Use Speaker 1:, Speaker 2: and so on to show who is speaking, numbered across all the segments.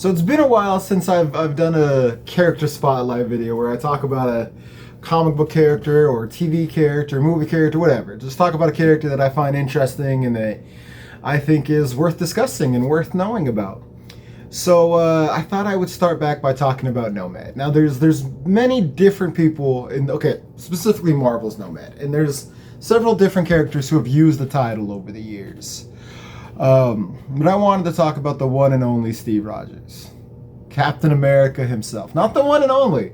Speaker 1: So it's been a while since I've done a character spotlight video where I talk about a comic book character or TV character, movie character, whatever. Just talk about a character that I find interesting and that I think is worth discussing and worth knowing about. So I thought I would start back by talking about Nomad. Now there's many different people specifically Marvel's Nomad, and there's several different characters who have used the title over the years. But I wanted to talk about the one and only Steve Rogers, Captain America himself, not the one and only.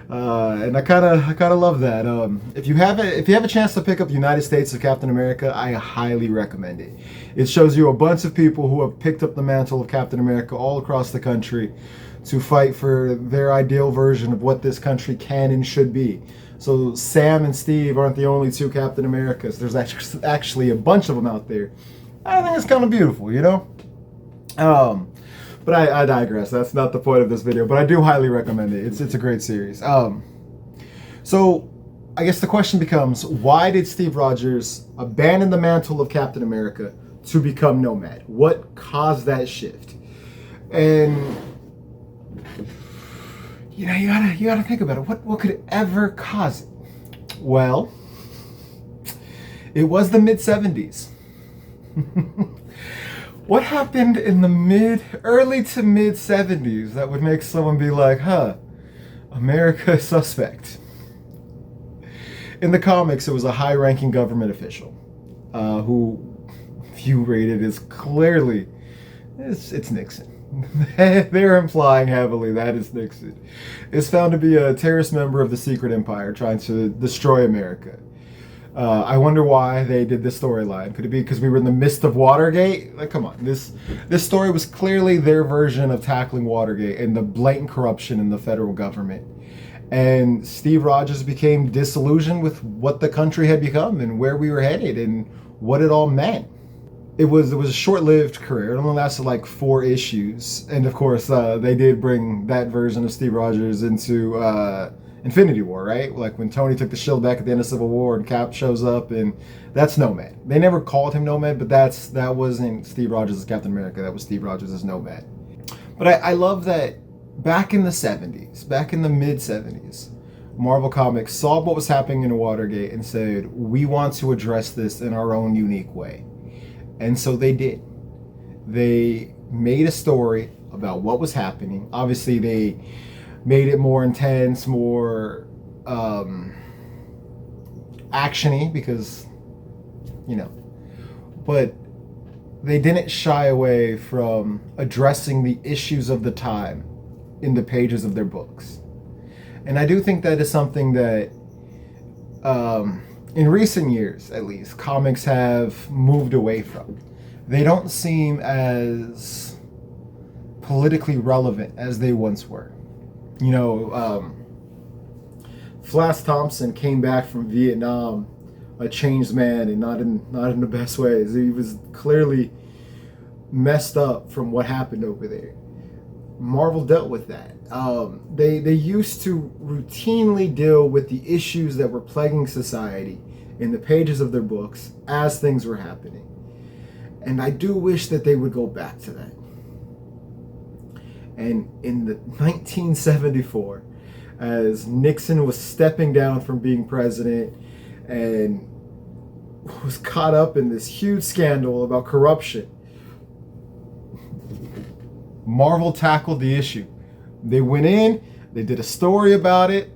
Speaker 1: And I kind of love that. If you have a chance to pick up United States of Captain America, I highly recommend it. It shows you a bunch of people who have picked up the mantle of Captain America all across the country to fight for their ideal version of what this country can and should be. So Sam and Steve aren't the only two Captain Americas. There's actually a bunch of them out there. I think it's kind of beautiful, you know? But I digress. That's not the point of this video, but I do highly recommend it. It's a great series. So I guess the question becomes, why did Steve Rogers abandon the mantle of Captain America to become Nomad? What caused that shift? And you gotta think about it. What could ever cause it? Well, it was the mid-70s. What happened in the early to mid 70s that would make someone be like, America is suspect? In the comics, it was a high-ranking government official who, if you rate it, is clearly, it's Nixon. They're implying heavily that is Nixon. Is found to be a terrorist member of the secret empire trying to destroy America. I wonder why they did this storyline. Could it be because we were in the midst of Watergate? Like, come on. This story was clearly their version of tackling Watergate and the blatant corruption in the federal government. And Steve Rogers became disillusioned with what the country had become and where we were headed and what it all meant. It was a short-lived career. It only lasted like 4 issues. And of course, they did bring that version of Steve Rogers into Infinity War, right? Like when Tony took the shield back at the end of Civil War and Cap shows up, and that's Nomad. They never called him Nomad, but that wasn't Steve Rogers as Captain America. That was Steve Rogers as Nomad. But I love that back in the 70s, back in the mid-70s, Marvel Comics saw what was happening in Watergate and said, we want to address this in our own unique way. And so they did. They made a story about what was happening. Obviously, they made it more intense, more action-y because, but they didn't shy away from addressing the issues of the time in the pages of their books. And I do think that is something that, in recent years at least, comics have moved away from. They don't seem as politically relevant as they once were. Flash Thompson came back from Vietnam a changed man, and not in the best ways. He was clearly messed up from what happened over there. Marvel dealt with that. They used to routinely deal with the issues that were plaguing society in the pages of their books as things were happening. And I do wish that they would go back to that. And in the 1974, as Nixon was stepping down from being president and was caught up in this huge scandal about corruption, Marvel tackled the issue. They went in, they did a story about it,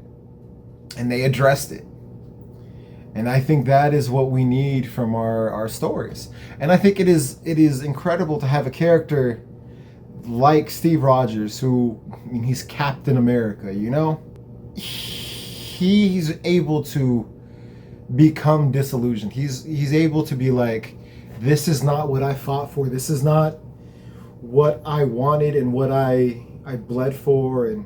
Speaker 1: and they addressed it. And I think that is what we need from our stories. And I think it is incredible to have a character like Steve Rogers, who, he's Captain America, He's able to become disillusioned. He's able to be like, this is not what I fought for. This is not what I wanted and what I bled for, and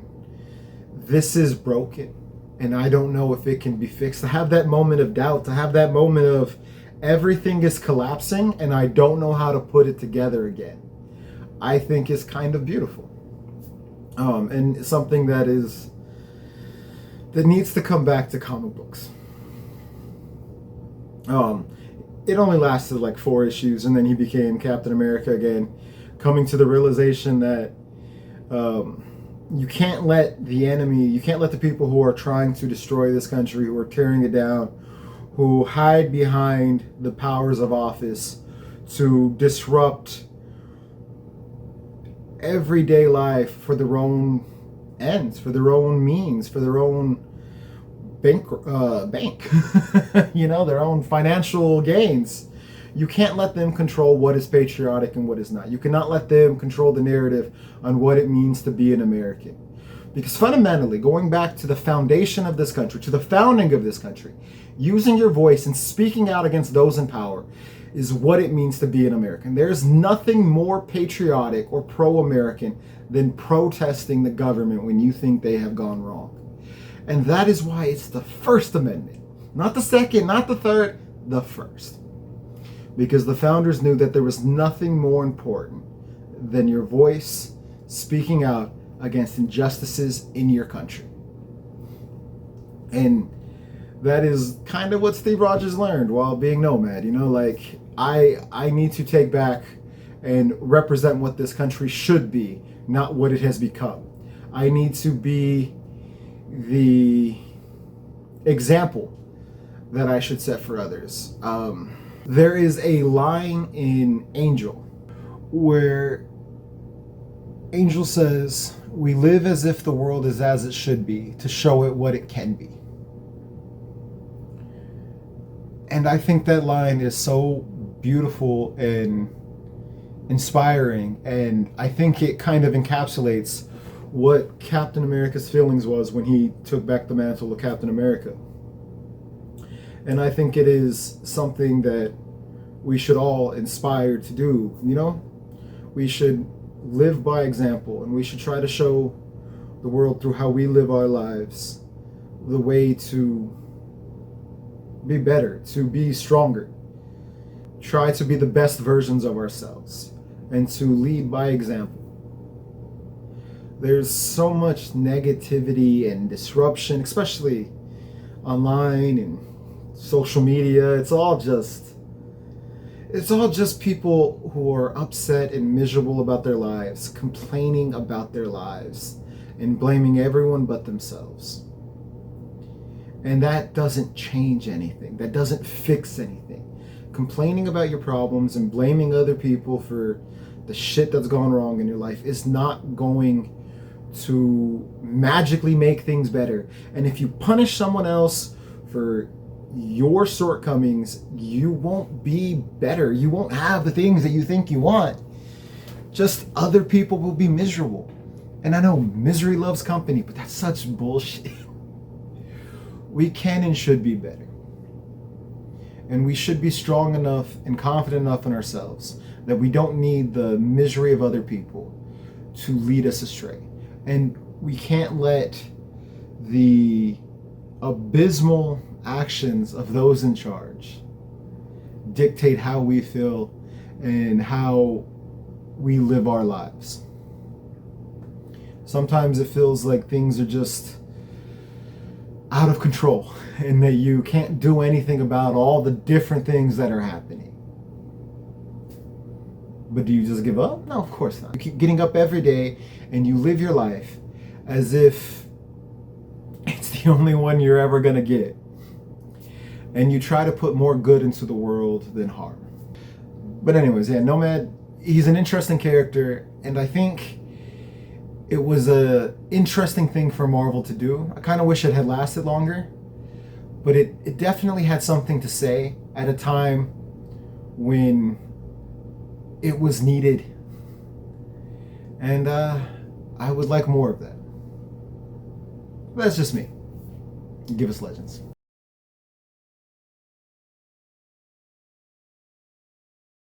Speaker 1: this is broken. And I don't know if it can be fixed. To have that moment of doubt, to have that moment of everything is collapsing and I don't know how to put it together again, I think is kind of beautiful. And something that needs to come back to comic books. It only lasted like 4 issues, and then he became Captain America again, coming to the realization that You can't let the enemy, you can't let the people who are trying to destroy this country, who are tearing it down, who hide behind the powers of office to disrupt everyday life for their own ends, for their own means, for their own bank, their own financial gains. You can't let them control what is patriotic and what is not. You cannot let them control the narrative on what it means to be an American. Because fundamentally, going back to the foundation of this country, to the founding of this country, using your voice and speaking out against those in power is what it means to be an American. There's nothing more patriotic or pro-American than protesting the government when you think they have gone wrong. And that is why it's the First Amendment. Not the second, not the third, the first. Because the founders knew that there was nothing more important than your voice speaking out against injustices in your country. And that is kind of what Steve Rogers learned while being Nomad. I need to take back and represent what this country should be, not what it has become. I need to be the example that I should set for others. There is a line in Angel where Angel says, "We live as if the world is as it should be, to show it what it can be." And I think that line is so beautiful and inspiring, and I think it kind of encapsulates what Captain America's feelings was when he took back the mantle of Captain America. And I think it is something that we should all inspire to do. We should live by example, and we should try to show the world through how we live our lives the way to be better, to be stronger, try to be the best versions of ourselves, and to lead by example. There's so much negativity and disruption, especially online and social media. It's all just people who are upset and miserable about their lives, complaining about their lives, and blaming everyone but themselves. And that doesn't change anything. That doesn't fix anything. Complaining about your problems and blaming other people for the shit that's gone wrong in your life is not going to magically make things better. And if you punish someone else for your shortcomings, you won't be better. You won't have the things that you think you want. Just other people will be miserable. And I know misery loves company, but that's such bullshit. We can and should be better. And we should be strong enough and confident enough in ourselves that we don't need the misery of other people to lead us astray. And we can't let the abysmal actions of those in charge dictate how we feel and how we live our lives. Sometimes it feels like things are just out of control and that you can't do anything about all the different things that are happening. But do you just give up? No, of course not. You keep getting up every day and you live your life as if it's the only one you're ever going to get. And you try to put more good into the world than harm. But anyways, yeah, Nomad, he's an interesting character, and I think it was a interesting thing for Marvel to do. I kind of wish it had lasted longer, but it definitely had something to say at a time when it was needed. And I would like more of that. That's just me. Give us legends.